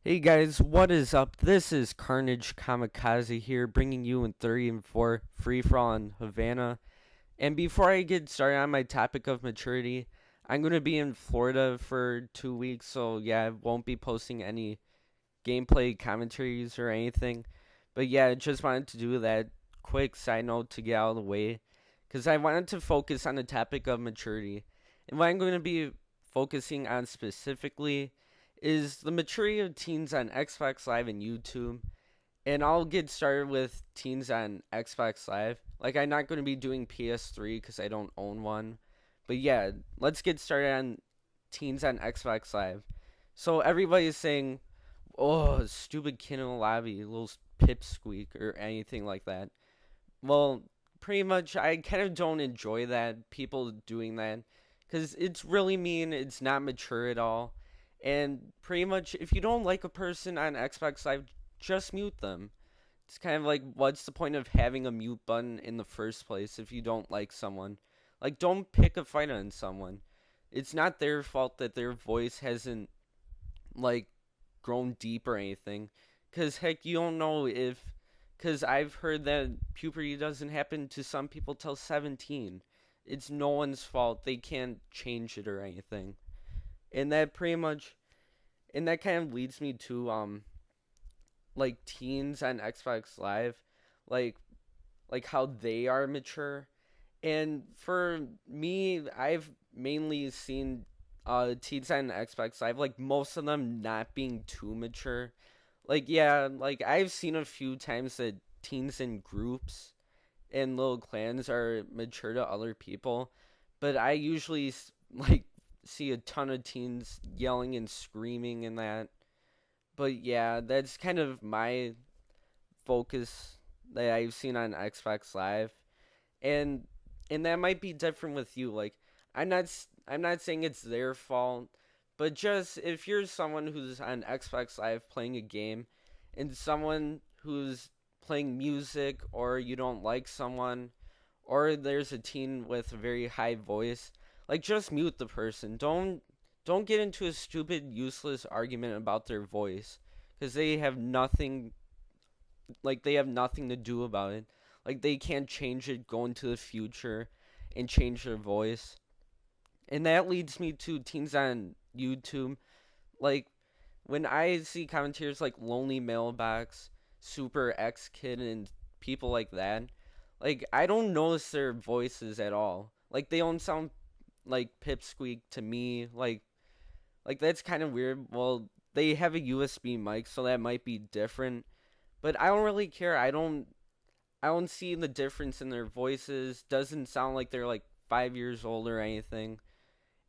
Hey guys, what is up? This is Carnage Kamikaze here, bringing you in 3 and 4 free for all in Havana. And before I get started on my topic of maturity, I'm going to be in Florida for 2 weeks, so yeah, I won't be posting any gameplay commentaries or anything. But yeah, I just wanted to do that quick side note to get out of the way, because I wanted to focus on the topic of maturity. And what I'm going to be focusing on specifically is the maturity of teens on Xbox Live and YouTube. And I'll get started with teens on Xbox Live. Like, I'm not going to be doing PS3 because I don't own one. But yeah, let's get started on teens on Xbox Live. So everybody's saying, oh, stupid kid in the lobby, little pipsqueak, or anything like that. Well, pretty much, I kind of don't enjoy that, people doing that, because it's really mean, it's not mature at all. And pretty much, if you don't like a person on Xbox Live, just mute them. It's kind of like, what's the point of having a mute button in the first place if you don't like someone? Like, don't pick a fight on someone. It's not their fault that their voice hasn't, like, grown deep or anything. Because, heck, you don't know if. Because I've heard that puberty doesn't happen to some people till 17. It's no one's fault. They can't change it or anything. And that pretty much. And that kind of leads me to, like, teens on Xbox Live. Like, like how they are mature. And for me, I've mainly seen teens on Xbox Live, like most of them not being too mature. Like yeah, like I've seen a few times that teens in groups and little clans are mature to other people, but I usually like see a ton of teens yelling and screaming and that. But yeah, that's kind of my focus that I've seen on Xbox Live, and that might be different with you. Like I'm not saying it's their fault, but just if you're someone who's on Xbox Live playing a game, and someone who's playing music, or you don't like someone, or there's a teen with a very high voice, like just mute the person. Don't get into a stupid useless argument about their voice, because they have nothing to do about it. Like they can't change it, go into the future and change their voice. And that leads me to teens on YouTube. Like when I see commentators like Lonely Mailbox, Super X Kid, and people like that, like I don't notice their voices at all. Like they don't sound like Pipsqueak to me. Like that's kind of weird. Well, they have a USB mic, so that might be different. But I don't really care. I don't see the difference in their voices. Doesn't sound like they're like 5 years old or anything.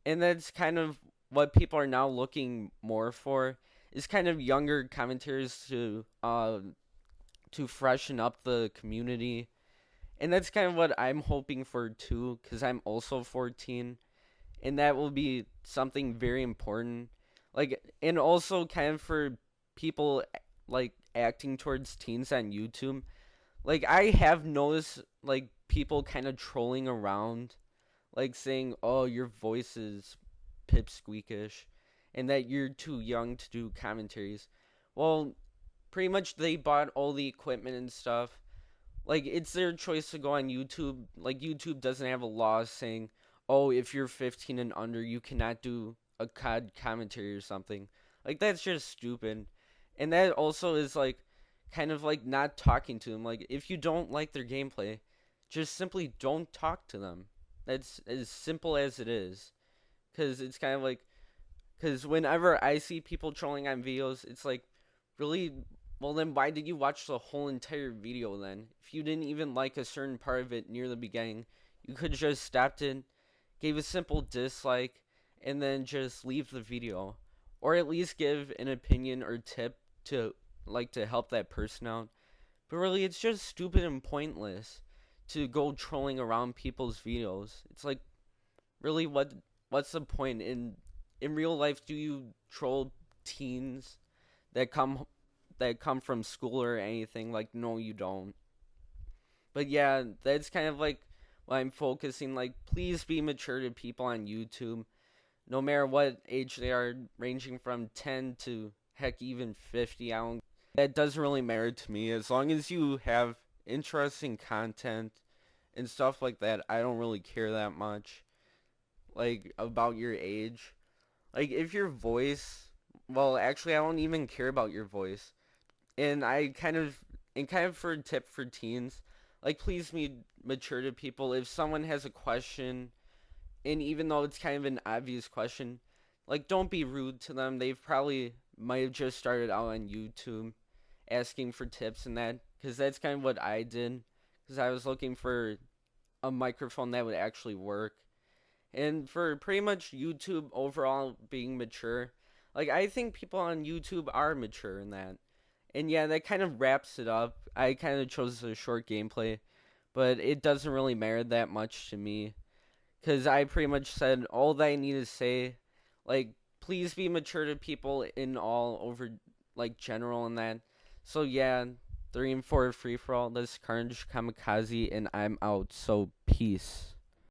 And that's kind of what people are now looking more for, is kind of younger commentators to freshen up the community. And that's kind of what I'm hoping for too, because I'm also 14, and that will be something very important. Like, and also kind of for people like acting towards teens on YouTube. Like I have noticed like people kind of trolling around, like saying, "Oh, your voice is pipsqueakish," and that you're too young to do commentaries. Well, pretty much they bought all the equipment and stuff. Like it's their choice to go on YouTube. Like YouTube doesn't have a law saying, "Oh, if you're 15 and under, you cannot do a COD commentary or something." Like that's just stupid. And that also is like kind of like not talking to them. Like if you don't like their gameplay, just simply don't talk to them. That's as simple as it is. Cuz it's kind of like cuz whenever I see people trolling on videos, it's like really, well then why did you watch the whole entire video then? If you didn't even like a certain part of it near the beginning, you could just stopped it, gave a simple dislike, and then just leave the video, or at least give an opinion or tip to to help that person out. But really, it's just stupid and pointless to go trolling around people's videos. It's like, really, what's the point in real life? Do you troll teens that come from school or anything? Like, no, you don't. But yeah, that's kind of like what I'm focusing. Like, please be mature to people on YouTube, no matter what age they are, ranging from 10 to heck, even 50. I don't. That doesn't really matter to me. As long as you have interesting content and stuff like that, I don't really care that much. Like, about your age. Like, if your voice. Well, actually, I don't even care about your voice. And kind of for a tip for teens, like, please be mature to people. If someone has a question, and even though it's kind of an obvious question, like, don't be rude to them. They've probably might have just started out on YouTube asking for tips and that, because that's kind of what I did, because I was looking for a microphone that would actually work. And for pretty much YouTube overall being mature, like, I think people on YouTube are mature in that. And yeah, that kind of wraps it up. I kind of chose a short gameplay, but it doesn't really matter that much to me, because I pretty much said all that I need to say. Like, please be mature to people in all over, like, general and that. So yeah, 3 and 4 free for all. This is Karnage Kamikaze, and I'm out. So peace.